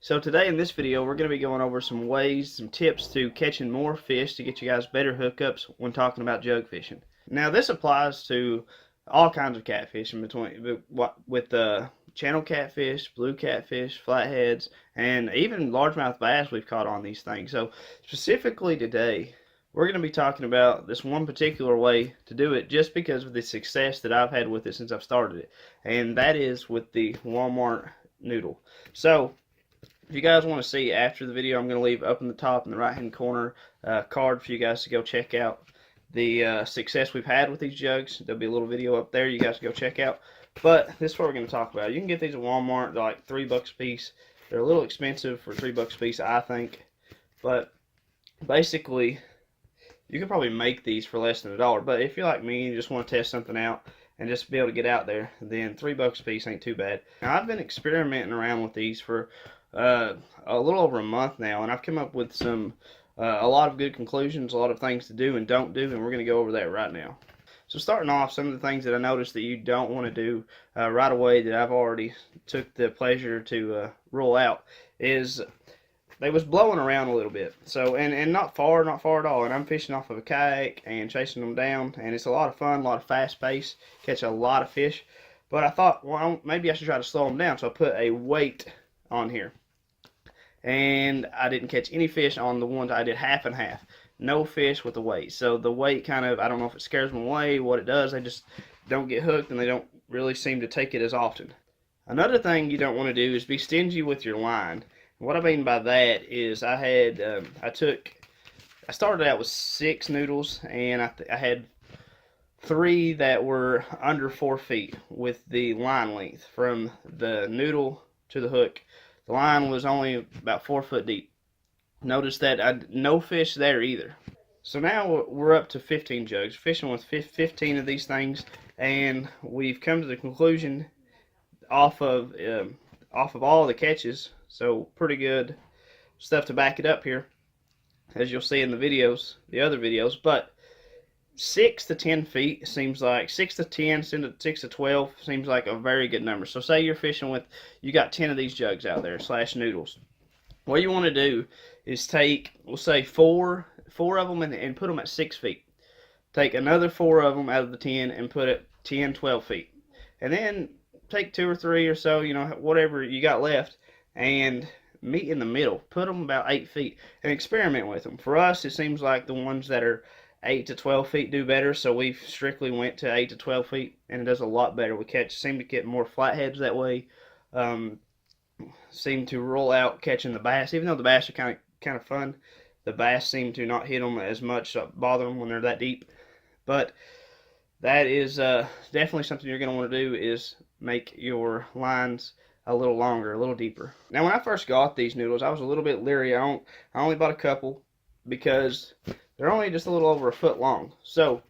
So today in this video we're going to be going over some ways, some tips to catching more fish to get you guys better hookups when talking about jug fishing. Now this applies to all kinds of catfish in between with channel catfish, blue catfish, flatheads, and even largemouth bass we've caught on these things. So specifically today we're going to be talking about this one particular way to do it just because of the success that I've had with it since I've started it, and that is with the Walmart noodle. So if you guys want to see after the video, I'm going to leave up in the top in the right hand corner a card for you guys to go check out the success we've had with these jugs. There'll be a little video up there you guys can go check out. But this is what we're going to talk about. You can get these at Walmart. They're like $3 a piece. They're a little expensive for $3 a piece, I think. But basically, you can probably make these for less than $1. But if you're like me and you just want to test something out and just be able to get out there, then $3 a piece ain't too bad. Now, I've been experimenting around with these for a little over a month now, and I've come up with a lot of good conclusions, a lot of things to do and don't do, and we're going to go over that right now. So starting off, some of the things that I noticed that you don't want to do right away that I've already took the pleasure to rule out is they was blowing around a little bit. So and not far at all. And I'm fishing off of a kayak and chasing them down, and it's a lot of fun, a lot of fast pace, catch a lot of fish. But I thought, well, maybe I should try to slow them down, so I put a weight on here. And I didn't catch any fish on the ones I did half and half. No fish with the weight. So the weight kind of, I don't know if it scares them away, what it does, they just don't get hooked and they don't really seem to take it as often. Another thing you don't want to do is be stingy with your line. What I mean by that is I started out with 6 noodles, and I had 3 that were under 4 feet with the line length from the noodle to the hook. The line was only about 4 foot deep. Notice that no fish there either. So now we're up to 15 jugs, fishing with 15 of these things, and we've come to the conclusion off of all the catches. So pretty good stuff to back it up here, as you'll see in the videos, the other videos. But 6 to 10 feet seems like 6 to 10, 6 to 12 seems like a very good number. So say you're fishing with, you got 10 of these jugs out there / noodles. What you want to do is take, we'll say four of them and put them at 6 feet. Take another 4 of them out of the 10 and put it 10, 12 feet. And then take 2 or 3 or so, whatever you got left, and meet in the middle. Put them about 8 feet and experiment with them. For us, it seems like the ones that are 8 to 12 feet do better, so we strictly went to 8 to 12 feet, and it does a lot better. We seem to get more flatheads that way. Seem to roll out catching the bass, even though the bass are kind of fun. The bass seem to not hit them as much, bother them when they're that deep. But that is definitely something you're going to want to do, is make your lines a little longer, a little deeper. Now, when I first got these noodles, I was a little bit leery. I only bought a couple because they're only just a little over a foot long. So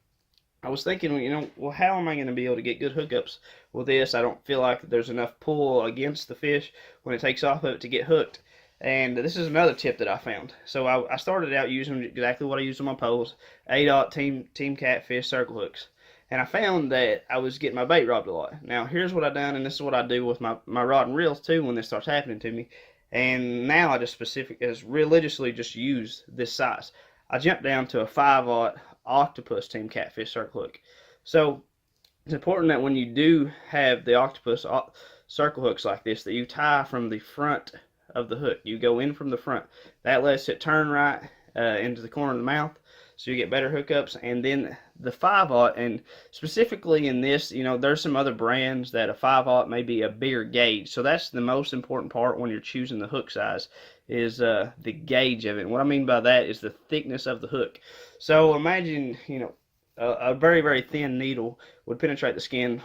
I was thinking, well, how am I going to be able to get good hookups with this? I don't feel like there's enough pull against the fish when it takes off of it to get hooked. And this is another tip that I found. So I started out using exactly what I used on my poles, ADOT Team Catfish circle hooks. And I found that I was getting my bait robbed a lot. Now, here's what I done, and this is what I do with my rod and reels too when this starts happening to me. And now I just religiously just use this size. I jumped down to a 5/0 octopus Team Catfish circle hook. So it's important that when you do have the octopus circle hooks like this, that you tie from the front of the hook. You go in from the front. That lets it turn right into the corner of the mouth, so you get better hookups. And then the 5/0, and specifically in this, there's some other brands that a 5/0 may be a bigger gauge. So that's the most important part when you're choosing the hook size, is the gauge of it. And what I mean by that is the thickness of the hook. So imagine, a very, very thin needle would penetrate the skin,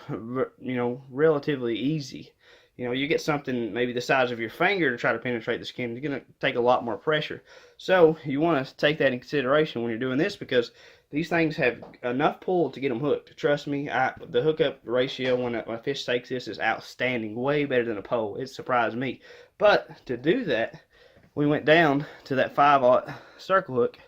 relatively easy. You get something maybe the size of your finger to try to penetrate the skin, you're going to take a lot more pressure. So you want to take that in consideration when you're doing this, because these things have enough pull to get them hooked. Trust me, the hookup ratio when a fish takes this is outstanding, way better than a pole. It surprised me. But to do that, we went down to that 5/0 circle hook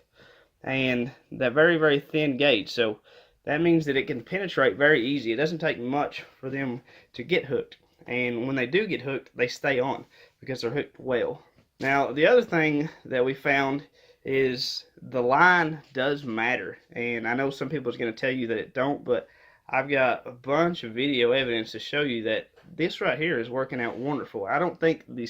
and that very, very thin gauge. So that means that it can penetrate very easy. It doesn't take much for them to get hooked. And when they do get hooked, they stay on because they're hooked well. Now, the other thing that we found is the line does matter. And I know some people is going to tell you that it don't, but I've got a bunch of video evidence to show you that this right here is working out wonderful. I don't think the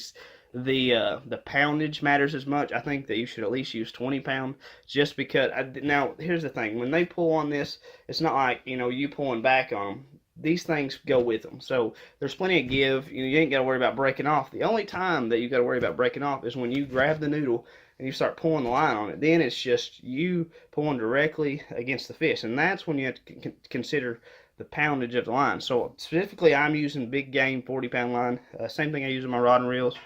poundage matters as much. I think that you should at least use 20 pound, just because. Now, here's the thing: when they pull on this, it's not like you pulling back on them. These things go with them, so there's plenty of give. You ain't got to worry about breaking off. The only time that you got to worry about breaking off is when you grab the noodle and you start pulling the line on it. Then it's just you pulling directly against the fish, and that's when you have to consider the poundage of the line. So specifically, I'm using big game 40-pound line. Same thing I use in my rod and reels,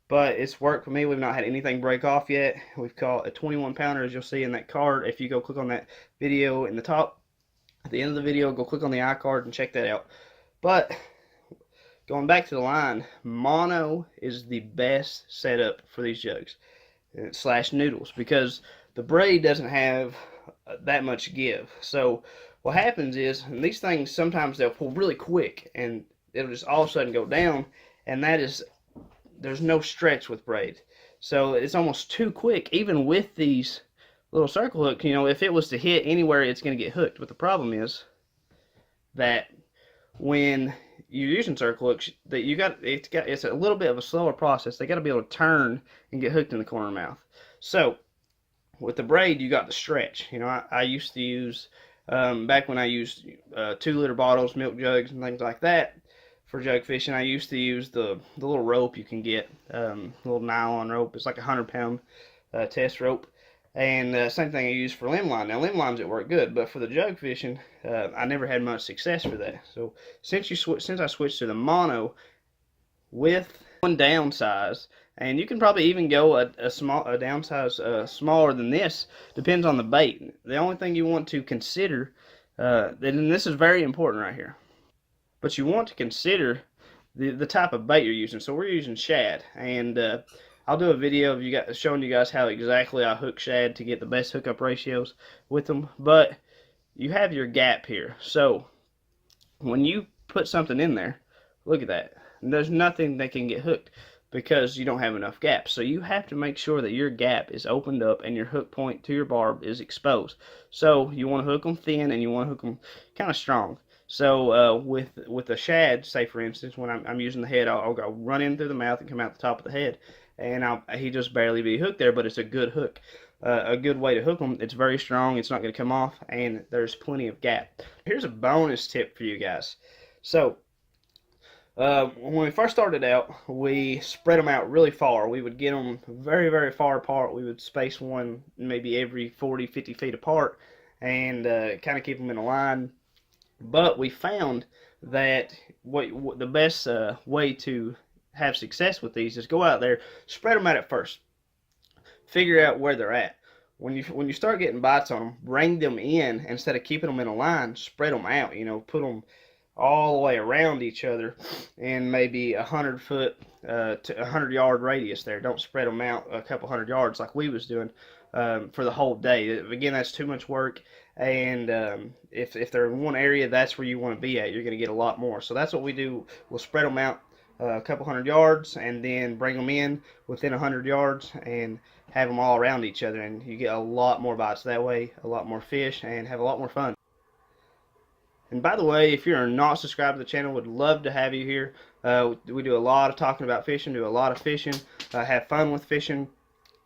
but it's worked for me. We've not had anything break off yet. We've caught a 21 pounder, as you'll see in that card. If you go click on that video in the top, at the end of the video, go click on the iCard and check that out. But going back to the line, mono is the best setup for these jugs slash noodles, because the braid doesn't have that much give. So what happens is, and these things sometimes they'll pull really quick and it'll just all of a sudden go down, and there's no stretch with braid. So it's almost too quick, even with these little circle hook. If it was to hit anywhere, it's going to get hooked. But the problem is that when you're using circle hooks, that it's a little bit of a slower process. They got to be able to turn and get hooked in the corner of the mouth. So with the braid, you got the stretch. I used to use back when I used 2-liter bottles, milk jugs, and things like that for jug fishing. I used to use the little rope you can get, little nylon rope. It's like a 100-pound test rope. And same thing I use for limb line. Now, limb lines, it work good, but for the jug fishing, I never had much success for that. So since I switched to the mono with one downsize, and you can probably even go a downsize smaller than this, depends on the bait. The only thing you want to consider, and this is very important right here, but you want to consider the type of bait you're using. So we're using shad, and I'll do a video of showing you guys how exactly I hook shad to get the best hookup ratios with them. But you have your gap here. So when you put something in there, look at that. There's nothing that can get hooked because you don't have enough gaps. So you have to make sure that your gap is opened up and your hook point to your barb is exposed. So you want to hook them thin and you want to hook them kind of strong. So with the shad, say for instance, when I'm using the head, I'll go run in through the mouth and come out the top of the head, and he just barely be hooked there, but it's a good hook, a good way to hook them. It's very strong, it's not going to come off, and there's plenty of gap. Here's a bonus tip for you guys. So when we first started out, we spread them out really far. We would get them very, very far apart. We would space one maybe every 40, 50 feet apart, and kind of keep them in a line. But we found that the best way to have success with these is go out there, spread them out at first, figure out where they're at. When you start getting bites on them, bring them in instead of keeping them in a line. Spread them out. Put them all the way around each other in maybe 100-foot to 100-yard radius there. Don't spread them out a couple 100 yards like we was doing for the whole day. Again, that's too much work, and if they're in one area, that's where you want to be at. You're going to get a lot more. So that's what we do. We'll spread them out a couple 100 yards and then bring them in within 100 yards and have them all around each other, and you get a lot more bites that way, a lot more fish, and have a lot more fun. And by the way, if you're not subscribed to the channel, would love to have you here. We do a lot of talking about fishing, do a lot of fishing, have fun with fishing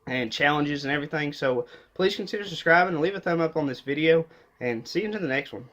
and challenges and everything. So please consider subscribing and leave a thumb up on this video, and see you in the next one.